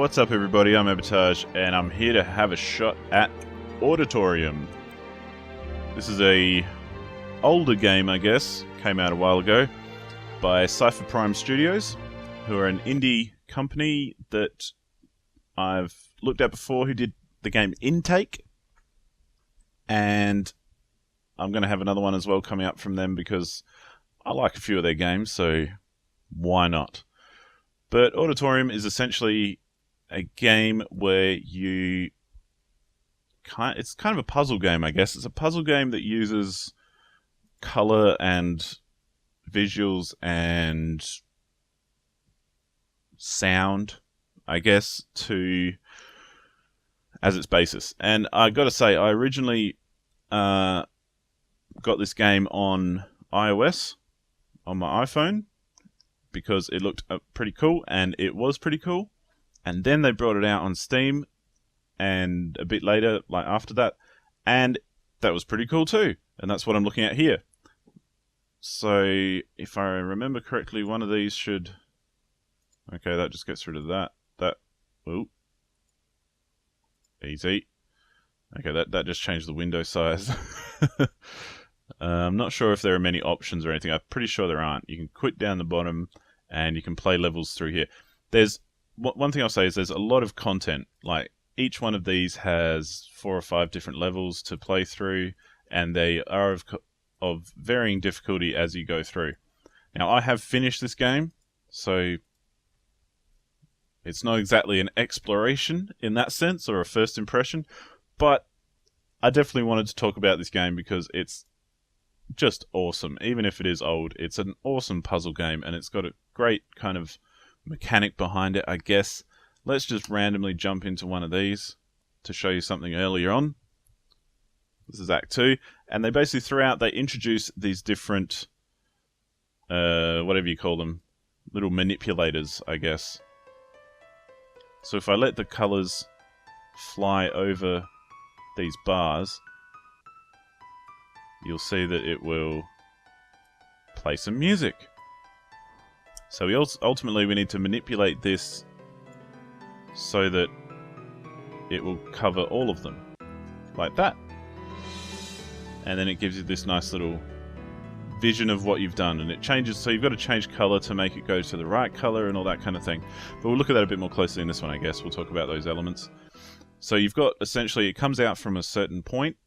What's up everybody, I'm Abatage and I'm here to have a shot at Auditorium. This is a older game, I guess, came out a while ago, by Cipher Prime Studios, who are an indie company that I've looked at before, who did the game Intake, and I'm going to have another one as well coming up from them because I like a few of their games, so why not? But Auditorium is essentially a game where it's kind of a puzzle game, I guess. It's a puzzle game that uses color and visuals and sound, I guess, as its basis. And I got to say, I originally got this game on iOS on my iPhone because it looked pretty cool, and it was pretty cool. And then they brought it out on Steam, and a bit later, like after that, and that was pretty cool too. And that's what I'm looking at here. So, if I remember correctly, one of these should... Okay, that just gets rid of that. Ooh. Easy. Okay, that just changed the window size. I'm not sure if there are many options or anything. I'm pretty sure there aren't. You can quit down the bottom, and you can play levels through here. One thing I'll say is there's a lot of content. Like, each one of these has 4 or 5 different levels to play through, and they are of varying difficulty as you go through. Now, I have finished this game, so it's not exactly an exploration in that sense, or a first impression, but I definitely wanted to talk about this game because it's just awesome. Even if it is old, it's an awesome puzzle game, and it's got a great kind of mechanic behind it, I guess. Let's just randomly jump into one of these to show you something earlier on. This is Act 2, and they basically they introduce these different, whatever you call them, little manipulators, I guess. So if I let the colors fly over these bars, you'll see that it will play some music. So ultimately we need to manipulate this so that it will cover all of them, like that. And then it gives you this nice little vision of what you've done, and it changes, so you've got to change color to make it go to the right color and all that kind of thing. But we'll look at that a bit more closely in this one, I guess. We'll talk about those elements. So you've got, essentially, it comes out from a certain point.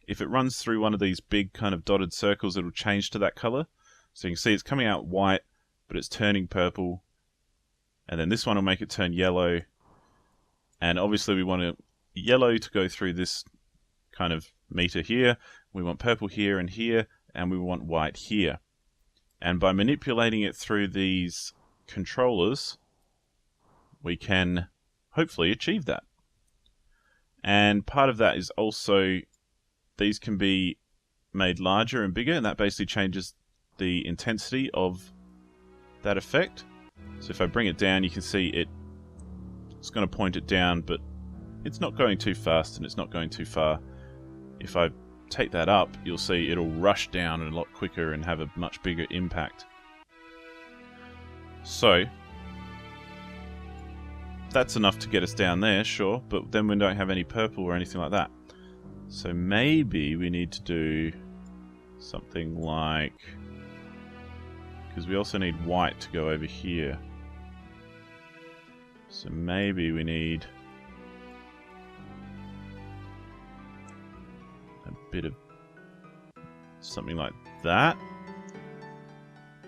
If it runs through one of these big kind of dotted circles, it'll change to that color. So you can see it's coming out white, but it's turning purple, and then this one will make it turn yellow, and obviously we want yellow to go through this kind of meter here, we want purple here, and we want white here. And by manipulating it through these controllers, we can hopefully achieve that. And part of that is also, these can be made larger and bigger, and that basically changes the intensity of that effect. So if I bring it down, you can see it's going to point it down, but it's not going too fast and it's not going too far. If I take that up, you'll see it'll rush down a lot quicker and have a much bigger impact. So that's enough to get us down there, sure, but then we don't have any purple or anything like that. So maybe we need to do something like... because we also need white to go over here. So maybe we need a bit of something like that.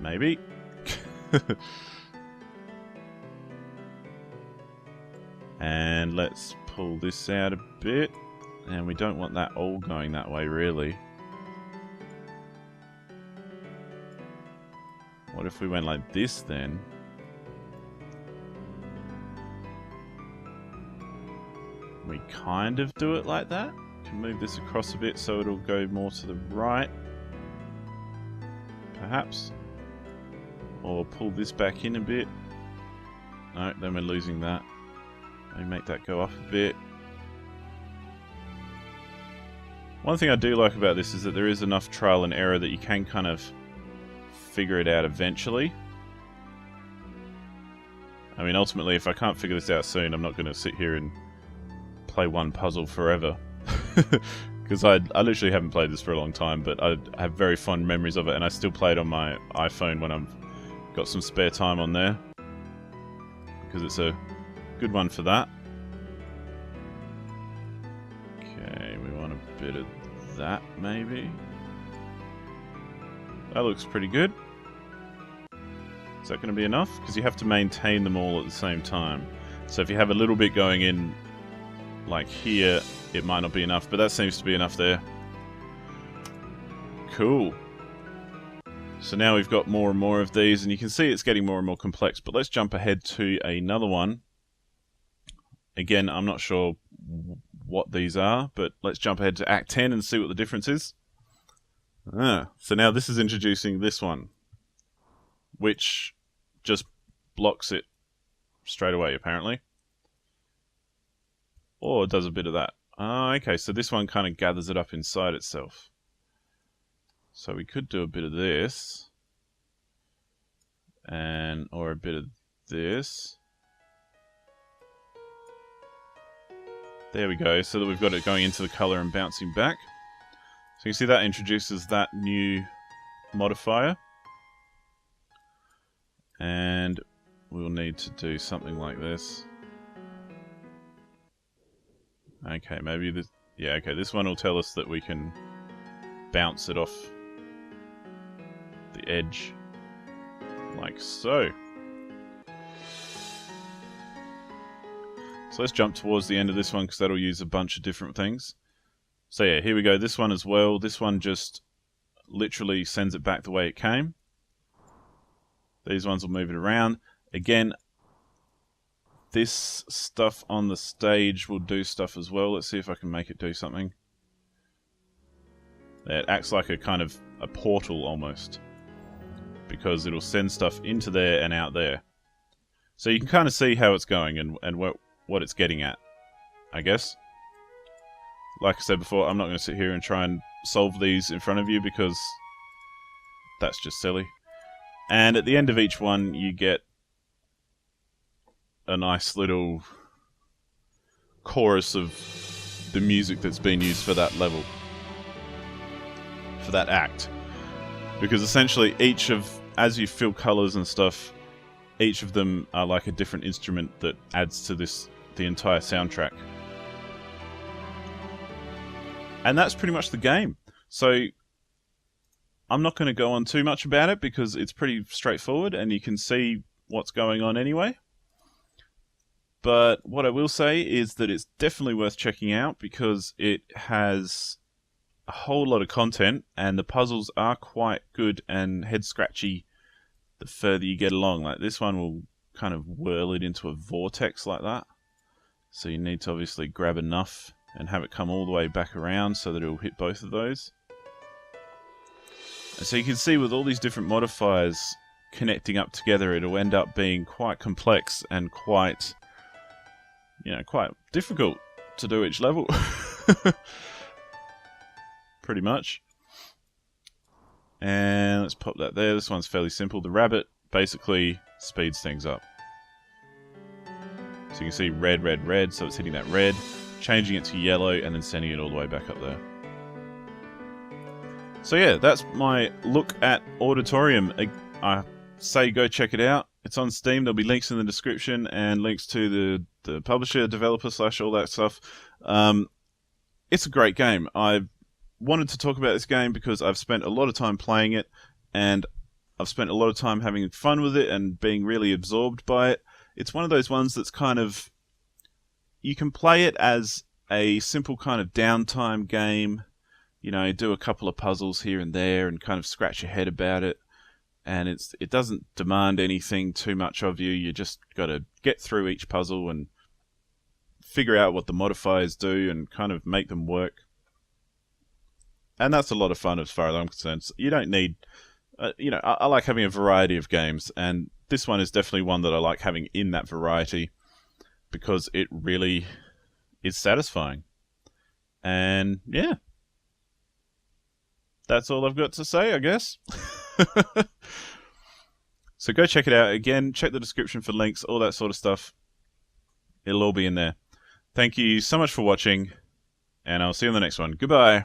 Maybe. And let's pull this out a bit. And we don't want that all going that way, really. What if we went like this then? We kind of do it like that. Can move this across a bit so it'll go more to the right. Perhaps. Or pull this back in a bit. No, then we're losing that. Maybe make that go up a bit. One thing I do like about this is that there is enough trial and error that you can kind of figure it out eventually. I mean, ultimately, if I can't figure this out soon, I'm not going to sit here and play one puzzle forever. Because I literally haven't played this for a long time, but I have very fond memories of it, and I still play it on my iPhone when I've got some spare time on there. Because it's a good one for that. Okay, we want a bit of that, maybe. That looks pretty good. Is that going to be enough? Because you have to maintain them all at the same time. So if you have a little bit going in, like here, it might not be enough, but that seems to be enough there. Cool. So now we've got more and more of these, and you can see it's getting more and more complex, but let's jump ahead to another one. Again, I'm not sure what these are, but let's jump ahead to Act 10 and see what the difference is. So now this is introducing this one, which just blocks it straight away, apparently. Or it does a bit of that. Okay, so this one kind of gathers it up inside itself. So we could do a bit of this, or a bit of this. There we go, so that we've got it going into the color and bouncing back. So you see that introduces that new modifier. And we'll need to do something like this. Okay, maybe this... Yeah, okay, this one will tell us that we can bounce it off the edge, like so. So let's jump towards the end of this one, because that'll use a bunch of different things. So yeah, here we go, this one as well. This one just literally sends it back the way it came. These ones will move it around. Again, this stuff on the stage will do stuff as well. Let's see if I can make it do something. It acts like a kind of a portal almost, because it'll send stuff into there and out there. So you can kind of see how it's going and what it's getting at, I guess. Like I said before, I'm not going to sit here and try and solve these in front of you, because that's just silly. And at the end of each one, you get a nice little chorus of the music that's been used for that level, for that act. Because essentially each of, as you fill colours and stuff, each of them are like a different instrument that adds to the entire soundtrack. And that's pretty much the game. So I'm not going to go on too much about it, because it's pretty straightforward and you can see what's going on anyway. But what I will say is that it's definitely worth checking out, because it has a whole lot of content and the puzzles are quite good and head-scratchy the further you get along. Like this one will kind of whirl it into a vortex like that. So you need to obviously grab enough and have it come all the way back around so that it will hit both of those. And so you can see with all these different modifiers connecting up together, it'll end up being quite complex and quite, quite difficult to do each level. Pretty much. And let's pop that there. This one's fairly simple. The rabbit basically speeds things up. So you can see red, red, red, so it's hitting that red, changing it to yellow, and then sending it all the way back up there. So yeah, that's my look at Auditorium. I say go check it out. It's on Steam. There'll be links in the description and links to the publisher, developer, / all that stuff. It's a great game. I wanted to talk about this game because I've spent a lot of time playing it, and I've spent a lot of time having fun with it and being really absorbed by it. It's one of those ones that's kind of... You can play it as a simple kind of downtime game. Do a couple of puzzles here and there and kind of scratch your head about it. And it doesn't demand anything too much of you. You just got to get through each puzzle and figure out what the modifiers do and kind of make them work. And that's a lot of fun as far as I'm concerned. You don't need... I like having a variety of games, and this one is definitely one that I like having in that variety, because it really is satisfying. And yeah, that's all I've got to say, I guess. So go check it out. Again, check the description for links, all that sort of stuff. It'll all be in there. Thank you so much for watching, and I'll see you on the next one. Goodbye.